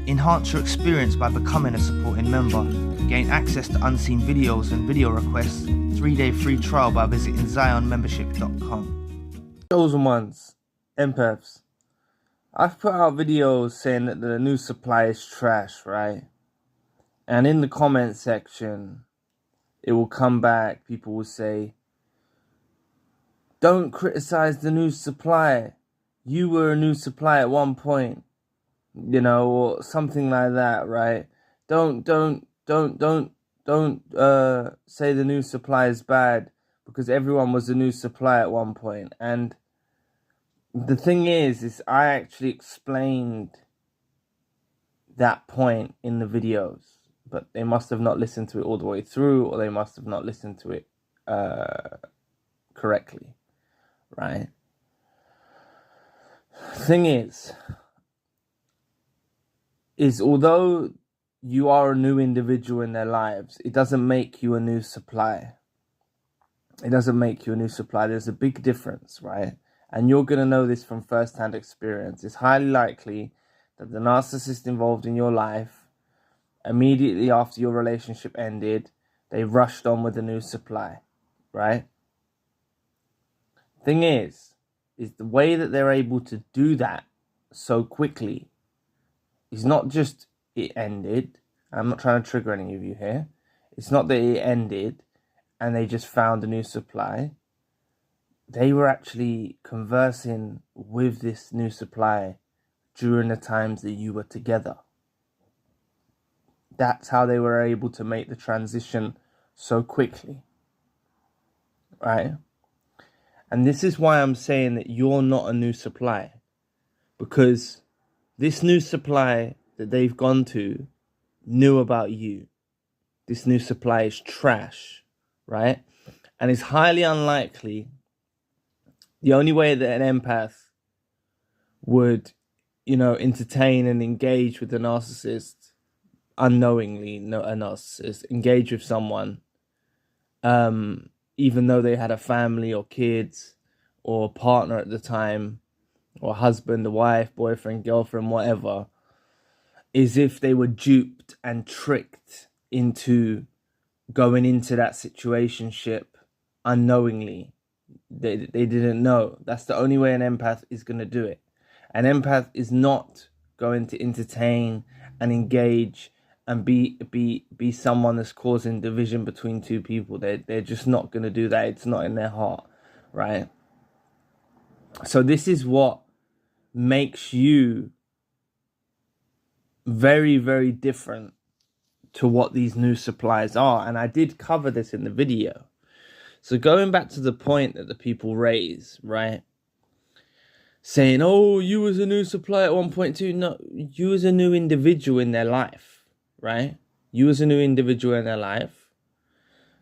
Enhance your experience by becoming a supporting member. Gain access to unseen videos and video requests. 3-day free trial by visiting zionmembership.com. Chosen ones, empaths. I've put out videos saying that the new supply is trash, right? And in the comment section, it will come back. People will say, don't criticize the new supply. You were a new supply at one point, or something like that, right? Don't say the new supply is bad because everyone was a new supply at one point. And the thing is I actually explained that point in the videos, but they must have not listened to it all the way through, or they must have not listened to it correctly, right? Thing is although you are a new individual in their lives, it doesn't make you a new supply. It doesn't make you a new supply. There's a big difference, right? And you're going to know this from first-hand experience. It's highly likely that the narcissist involved in your life, immediately after your relationship ended, they rushed on with a new supply, right? Thing is the way that they're able to do that so quickly is not just it ended. I'm not trying to trigger any of you here. It's not that it ended and they just found a new supply. They were actually conversing with this new supply during the times that you were together. That's how they were able to make the transition so quickly, right? And this is why I'm saying that you're not a new supply, because this new supply that they've gone to knew about you. This new supply is trash, right? And it's highly unlikely. The only way that an empath would, entertain and engage with a narcissist, unknowingly, not a narcissist, engage with someone, even though they had a family or kids or a partner at the time, or husband, a wife, boyfriend, girlfriend, whatever, is if they were duped and tricked into going into that situationship unknowingly. They didn't know. That's the only way an empath is going to do it. An empath is not going to entertain and engage and be someone that's causing division between two people. They're just not going to do that. It's not in their heart, right? So this is what makes you very, very different to what these new supplies are. And I did cover this in the video. So going back to the point that the people raise, right? Saying, oh, you was a new supply at 1.2. No, you was a new individual in their life, right? You was a new individual in their life.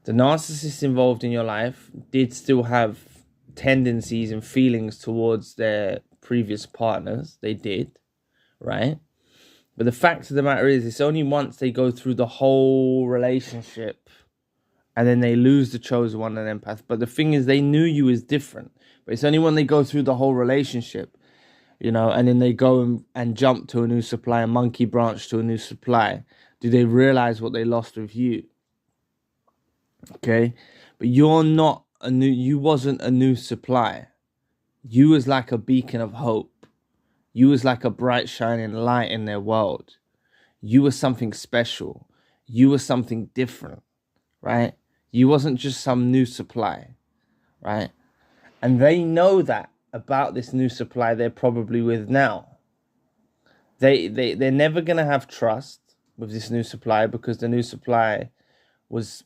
The narcissist involved in your life did still have tendencies and feelings towards their previous partners. They did, right? But the fact of the matter is, it's only once they go through the whole relationship and then they lose the chosen one, an empath. But the thing is, they knew you was different. But it's only when they go through the whole relationship, and then they go and jump to a new supply, a monkey branch to a new supply, do they realize what they lost with you. Okay? But you wasn't a new supply. You was like a beacon of hope. You was like a bright shining light in their world. You were something special. You were something different, right? You wasn't just some new supply, right? And they know that about this new supply they're probably with now. They're never going to have trust with this new supply because the new supply was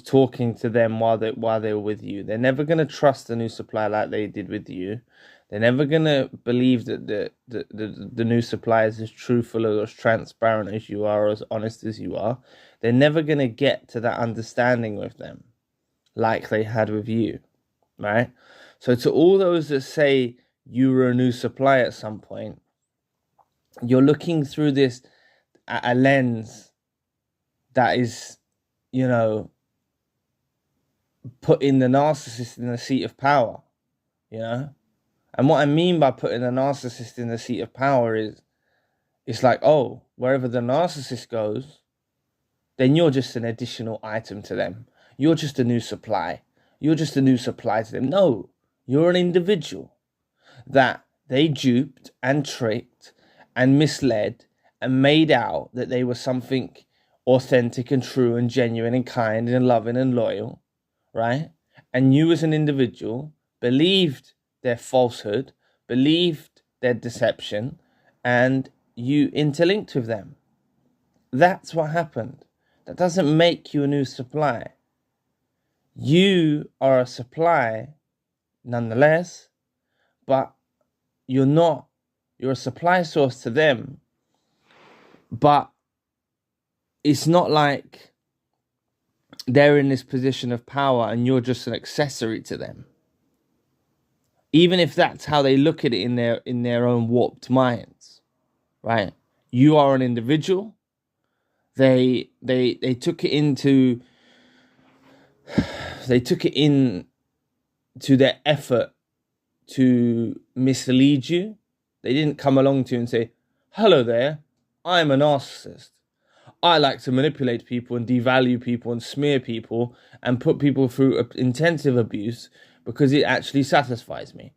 talking to them while they were with you. They're never going to trust the new supply like they did with you. They're never going to believe that the new supply is as truthful or as transparent as you are, or as honest as you are. They're never going to get to that understanding with them like they had with you, right? So to all those that say you were a new supply at some point, you're looking through this a lens that is, putting the narcissist in the seat of power, And what I mean by putting the narcissist in the seat of power is it's like, oh, wherever the narcissist goes, then you're just an additional item to them. You're just a new supply. You're just a new supply to them. No, you're an individual that they duped and tricked and misled and made out that they were something authentic and true and genuine and kind and loving and loyal, right? And you as an individual believed their falsehood, believed their deception, and you interlinked with them. That's what happened. That doesn't make you a new supply. You are a supply nonetheless, but you're not. You're a supply source to them, but it's not like they're in this position of power and you're just an accessory to them. Even if that's how they look at it in their own warped minds, right? You are an individual. They took it into their effort to mislead you. They didn't come along to you and say, hello there, I'm a narcissist. I like to manipulate people and devalue people and smear people and put people through intensive abuse because it actually satisfies me.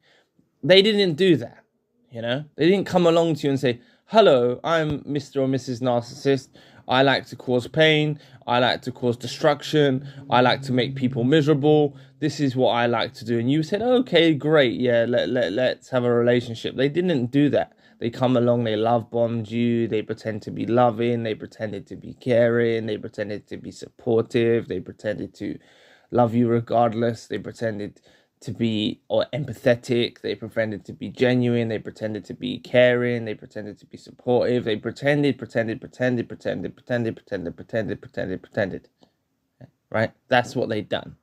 They didn't do that, you know? They didn't come along to you and say, hello, I'm Mr. or Mrs. Narcissist. I like to cause pain. I like to cause destruction. I like to make people miserable. This is what I like to do. And you said, okay, great. Yeah, let's have a relationship. They didn't do that. They come along, they love bombed you. They pretend to be loving. They pretended to be caring. They pretended to be supportive. They pretended to love you regardless. They pretended to be empathetic. They pretended to be genuine. They pretended to be caring. They pretended to be supportive. They pretended. Right? That's what they done.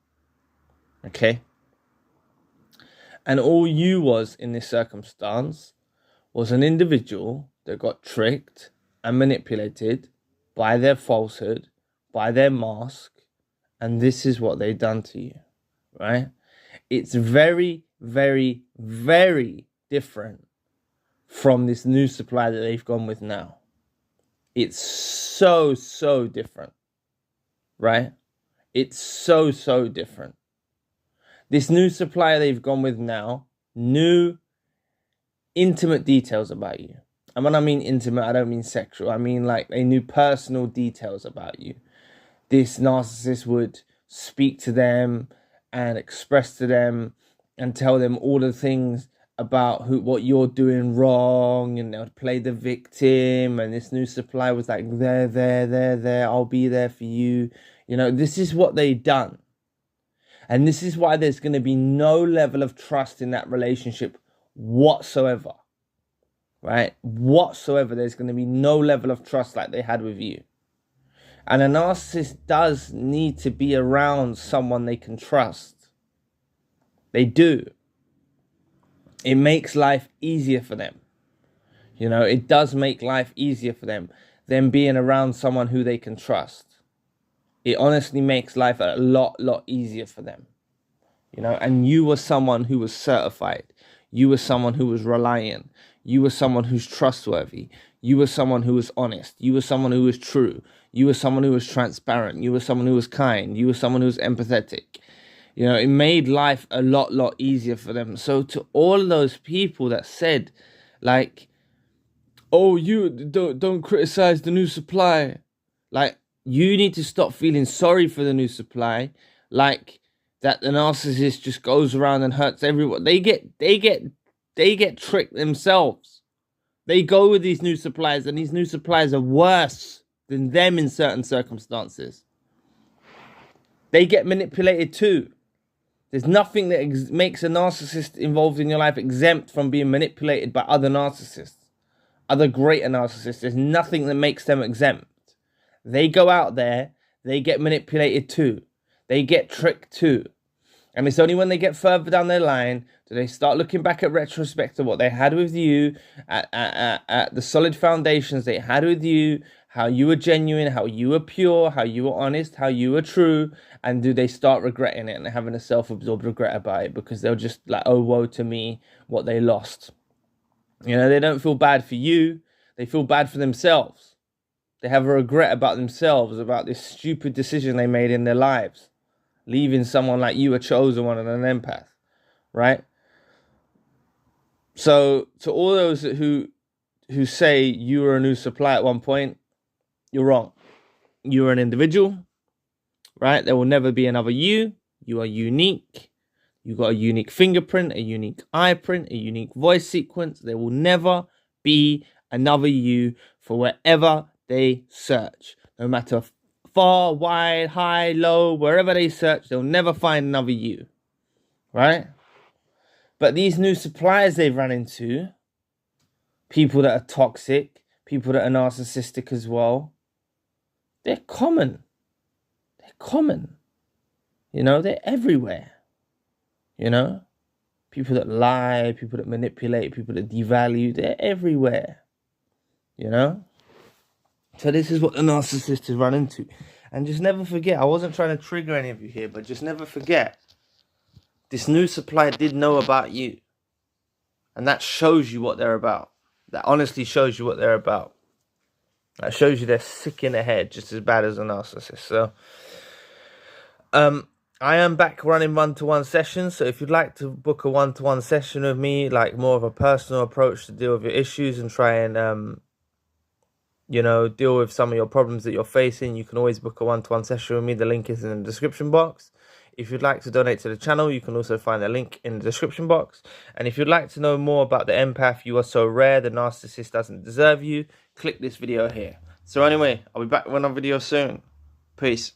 Okay? And all you was in this circumstance was an individual that got tricked and manipulated by their falsehood, by their mask, and this is what they done to you, right? It's very, very, very different from this new supply that they've gone with now. It's so, so different, right? It's so, so different. This new supply they've gone with now, new intimate details about you. And when I mean intimate, I don't mean sexual. I mean like they knew personal details about you. This narcissist would speak to them and express to them and tell them all the things about what you're doing wrong, and they would play the victim. And this new supply was like, there, I'll be there for you. You know, this is what they done. And this is why there's going to be no level of trust in that relationship whatsoever, right? Whatsoever, there's going to be no level of trust like they had with you. And a narcissist does need to be around someone they can trust. They do. It makes life easier for them. You know, it does make life easier for them than being around someone who they can trust. It honestly makes life a lot easier for them. You know, and you were someone who was certified. You were someone who was reliant. You were someone who's trustworthy. You were someone who was honest. You were someone who was true. You were someone who was transparent. You were someone who was kind. You were someone who was empathetic. You know, it made life a lot easier for them. So to all those people that said, like, oh, you don't criticize the new supply. Like, you need to stop feeling sorry for the new supply. Like, that the narcissist just goes around and hurts everyone. They get tricked themselves. They go with these new supplies, and these new supplies are worse than them in certain circumstances. They get manipulated too. There's nothing that makes a narcissist involved in your life exempt from being manipulated by other narcissists, other greater narcissists. There's nothing that makes them exempt. They go out there, they get manipulated too. They get tricked too. And it's only when they get further down their line do they start looking back at retrospect of what they had with you, at the solid foundations they had with you, how you were genuine, how you were pure, how you were honest, how you were true, and do they start regretting it and having a self-absorbed regret about it because they're just like, oh, woe to me, what they lost. You know, they don't feel bad for you. They feel bad for themselves. They have a regret about themselves, about this stupid decision they made in their lives, leaving someone like you, a chosen one and an empath, right? So to all those who say you were a new supply at one point, you're wrong. You are an individual, right? There will never be another you. You are unique. You got a unique fingerprint, a unique eye print, a unique voice sequence. There will never be another you for wherever they search. No matter far, wide, high, low, wherever they search, they'll never find another you, right? But these new suppliers they've run into, people that are toxic, people that are narcissistic as well, they're common. They're common. You know, they're everywhere. You know, people that lie, people that manipulate, people that devalue, they're everywhere. You know? So this is what the narcissist has run into. And just never forget, I wasn't trying to trigger any of you here, but just never forget, this new supply did know about you. And that shows you what they're about. That honestly shows you what they're about. That shows you they're sick in the head, just as bad as a narcissist. So, I am back running one-to-one sessions. So if you'd like to book a one-to-one session with me, like more of a personal approach to deal with your issues and try and, you know, deal with some of your problems that you're facing, you can always book a one-to-one session with me. The link is in the description box. If you'd like to donate to the channel, you can also find the link in the description box. And if you'd like to know more about the empath, you are so rare, the narcissist doesn't deserve you, click this video here. So anyway, I'll be back with another video soon. Peace.